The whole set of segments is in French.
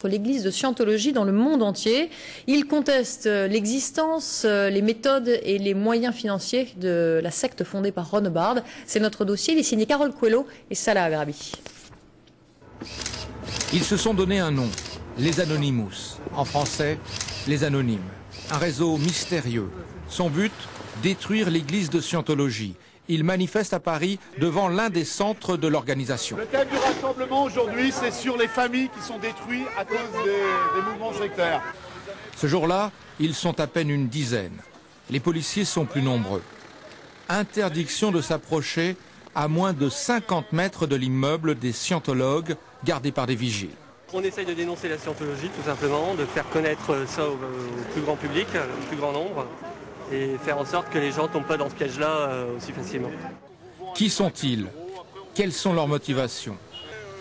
L'Église de Scientologie dans le monde entier. Il conteste l'existence, les méthodes et les moyens financiers de la secte fondée par Ron Hubbard. C'est notre dossier, il est signé Carole Coelho et Salah Aghrabi. Ils se sont donné un nom, les Anonymous, en français, les Anonymes. Un réseau mystérieux. Son but, détruire l'Église de Scientologie. Il manifeste à Paris devant l'un des centres de l'organisation. Le thème du rassemblement aujourd'hui, c'est sur les familles qui sont détruites à cause des mouvements sectaires. Ce jour-là, ils sont à peine une dizaine. Les policiers sont plus nombreux. Interdiction de s'approcher à moins de 50 mètres de l'immeuble des scientologues gardés par des vigiles. On essaye de dénoncer la scientologie tout simplement, de faire connaître ça au plus grand public, au plus grand nombre, et faire en sorte que les gens ne tombent pas dans ce piège-là aussi facilement. Qui sont-ils? Quelles sont leurs motivations?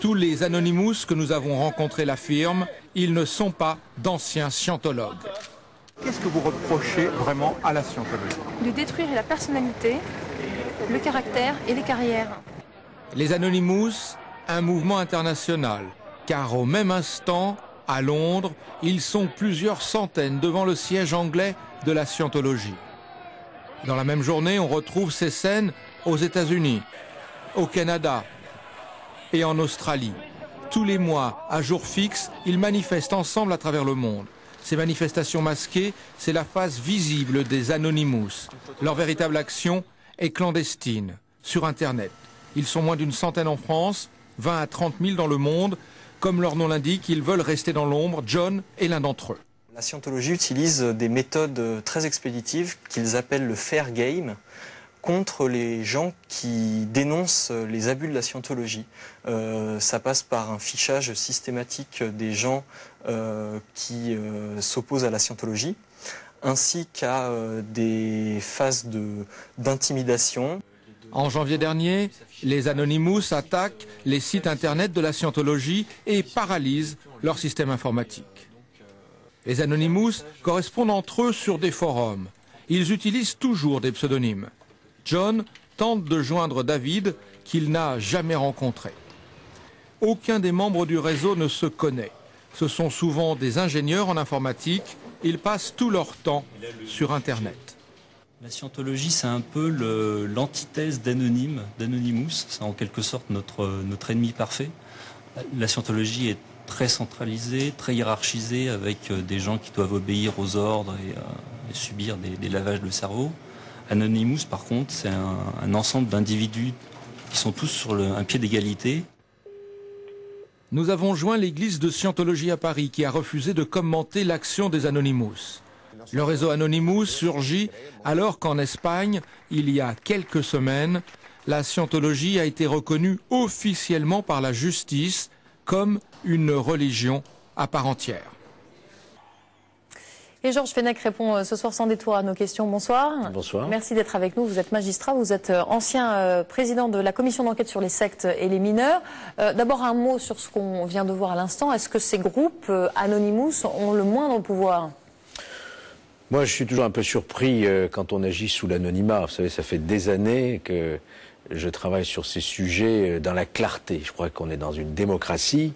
Tous les Anonymous que nous avons rencontrés l'affirment, ils ne sont pas d'anciens scientologues. Qu'est-ce que vous reprochez vraiment à la scientologie? De détruire la personnalité, le caractère et les carrières. Les Anonymous, un mouvement international, car au même instant, à Londres, ils sont plusieurs centaines devant le siège anglais de la scientologie. Dans la même journée, on retrouve ces scènes aux États-Unis, au Canada et en Australie. Tous les mois, à jour fixe, ils manifestent ensemble à travers le monde. Ces manifestations masquées, c'est la face visible des Anonymous. Leur véritable action est clandestine, sur Internet. Ils sont moins d'une centaine en France, 20 à 30 000 dans le monde. Comme leur nom l'indique, ils veulent rester dans l'ombre. John est l'un d'entre eux. La scientologie utilise des méthodes très expéditives qu'ils appellent le fair game contre les gens qui dénoncent les abus de la scientologie. Ça passe par un fichage systématique des gens qui s'opposent à la scientologie, ainsi qu'à des phases d'intimidation. En janvier dernier, les Anonymous attaquent les sites internet de la scientologie et paralysent leur système informatique. Les Anonymous correspondent entre eux sur des forums. Ils utilisent toujours des pseudonymes. John tente de joindre David, qu'il n'a jamais rencontré. Aucun des membres du réseau ne se connaît. Ce sont souvent des ingénieurs en informatique. Ils passent tout leur temps sur Internet. La scientologie, c'est un peu l'antithèse d'Anonymous. C'est en quelque sorte notre ennemi parfait. La scientologie est très centralisée, très hiérarchisée, avec des gens qui doivent obéir aux ordres et subir des lavages de cerveau. Anonymous, par contre, c'est un ensemble d'individus qui sont tous sur un pied d'égalité. Nous avons joint l'église de Scientologie à Paris qui a refusé de commenter l'action des Anonymous. Le réseau Anonymous surgit alors qu'en Espagne, il y a quelques semaines, la Scientologie a été reconnue officiellement par la justice comme une religion à part entière. Et Georges Fenech répond ce soir sans détour à nos questions. Bonsoir. Bonsoir. Merci d'être avec nous. Vous êtes magistrat, vous êtes ancien président de la commission d'enquête sur les sectes et les mineurs. D'abord un mot sur ce qu'on vient de voir à l'instant. Est-ce que ces groupes Anonymous ont le moindre pouvoir ? Moi, je suis toujours un peu surpris quand on agit sous l'anonymat. Vous savez, ça fait des années que je travaille sur ces sujets dans la clarté. Je crois qu'on est dans une démocratie.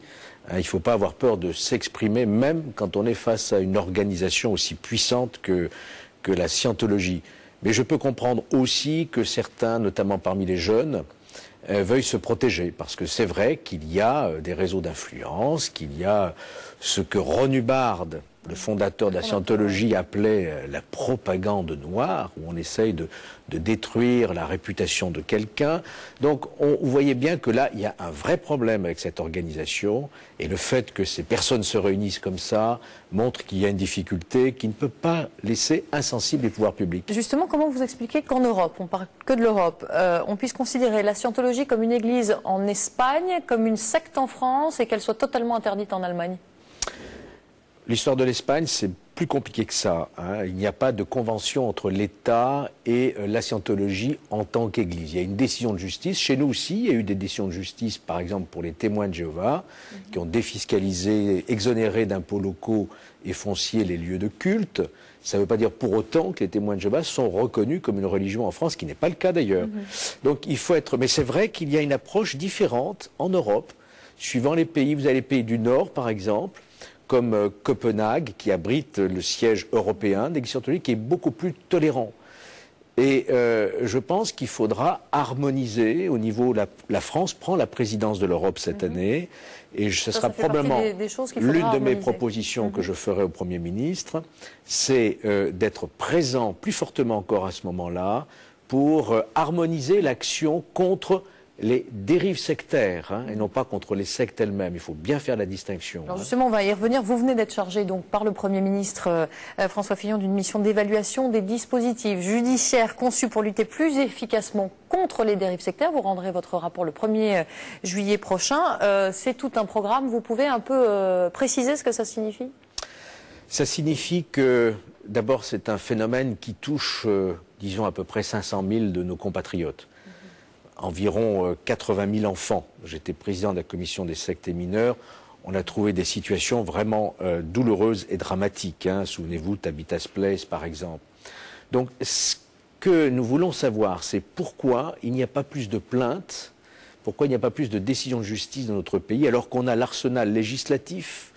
Il ne faut pas avoir peur de s'exprimer, même quand on est face à une organisation aussi puissante que la scientologie. Mais je peux comprendre aussi que certains, notamment parmi les jeunes, veuillent se protéger. Parce que c'est vrai qu'il y a des réseaux d'influence, qu'il y a ce que Ron Hubbard, le fondateur de la scientologie, appelait la propagande noire, où on essaye de détruire la réputation de quelqu'un. Donc vous voyez bien que là, il y a un vrai problème avec cette organisation, et le fait que ces personnes se réunissent comme ça montre qu'il y a une difficulté qui ne peut pas laisser insensibles les pouvoirs publics. Justement, comment vous expliquez qu'en Europe, on parle que de l'Europe, on puisse considérer la scientologie comme une église en Espagne, comme une secte en France, et qu'elle soit totalement interdite en Allemagne ? L'histoire de l'Espagne, c'est plus compliqué que ça. Il n'y a pas de convention entre l'État et la scientologie en tant qu'Église. Il y a une décision de justice. Chez nous aussi, il y a eu des décisions de justice, par exemple pour les témoins de Jéhovah, qui ont défiscalisé, exonéré d'impôts locaux et fonciers les lieux de culte. Ça ne veut pas dire pour autant que les témoins de Jéhovah sont reconnus comme une religion en France, ce qui n'est pas le cas d'ailleurs. Donc il faut être... Mais c'est vrai qu'il y a une approche différente en Europe, suivant les pays. Vous avez les pays du Nord, par exemple, comme Copenhague, qui abrite le siège européen des scientologues, qui est beaucoup plus tolérant. Et je pense qu'il faudra harmoniser au niveau... La France prend la présidence de l'Europe cette année, et ce sera probablement l'une de mes propositions que je ferai au Premier ministre, c'est d'être présent plus fortement encore à ce moment-là pour harmoniser l'action contre les dérives sectaires, et non pas contre les sectes elles-mêmes. Il faut bien faire la distinction. Alors justement, on va y revenir. Vous venez d'être chargé donc, par le Premier ministre François Fillon d'une mission d'évaluation des dispositifs judiciaires conçus pour lutter plus efficacement contre les dérives sectaires. Vous rendrez votre rapport le 1er juillet prochain. C'est tout un programme. Vous pouvez un peu préciser ce que ça signifie? Ça signifie que, d'abord, c'est un phénomène qui touche, disons, à peu près 500 000 de nos compatriotes. Environ 80 000 enfants. J'étais président de la commission des sectes et mineurs. On a trouvé des situations vraiment douloureuses et dramatiques. Souvenez-vous, Tabitha's Place, par exemple. Donc, ce que nous voulons savoir, c'est pourquoi il n'y a pas plus de plaintes, pourquoi il n'y a pas plus de décisions de justice dans notre pays, alors qu'on a l'arsenal législatif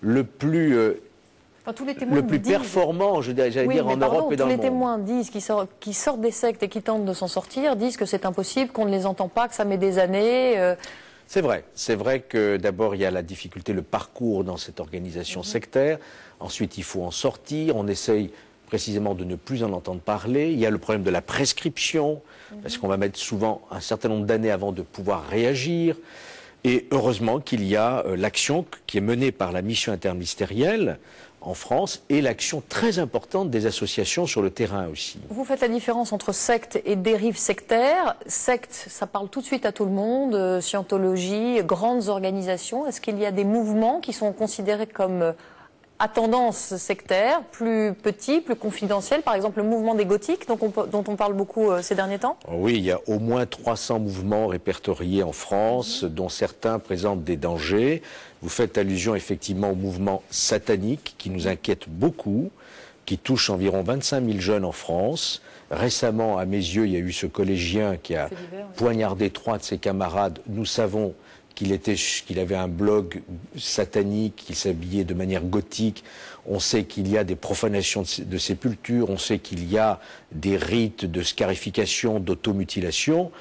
le plus... le plus performant, j'allais dire, en Europe et dans le monde. Tous les témoins disent qui sortent des sectes et qui tentent de s'en sortir, disent que c'est impossible, qu'on ne les entend pas, que ça met des années. C'est vrai que d'abord il y a la difficulté, le parcours dans cette organisation sectaire. Ensuite il faut en sortir, on essaye précisément de ne plus en entendre parler. Il y a le problème de la prescription, parce qu'on va mettre souvent un certain nombre d'années avant de pouvoir réagir. Et heureusement qu'il y a l'action qui est menée par la mission interministérielle en France et l'action très importante des associations sur le terrain aussi. Vous faites la différence entre secte et dérive sectaire. Secte, ça parle tout de suite à tout le monde, scientologie, grandes organisations. Est-ce qu'il y a des mouvements qui sont considérés comme à tendance sectaire, plus petits, plus confidentiels, par exemple le mouvement des gothiques dont on parle beaucoup ces derniers temps? Oui, il y a au moins 300 mouvements répertoriés en France, dont certains présentent des dangers. Vous faites allusion effectivement au mouvement satanique qui nous inquiète beaucoup, qui touche environ 25 000 jeunes en France. Récemment, à mes yeux, il y a eu ce collégien qui a poignardé 3 de ses camarades. Nous savons qu'il avait un blog satanique, qu'il s'habillait de manière gothique. On sait qu'il y a des profanations de sépultures, on sait qu'il y a des rites de scarification, d'automutilation,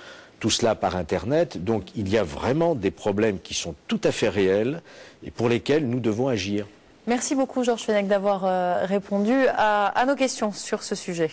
tout cela par Internet. Donc il y a vraiment des problèmes qui sont tout à fait réels et pour lesquels nous devons agir. Merci beaucoup Georges Fenech d'avoir répondu à nos questions sur ce sujet.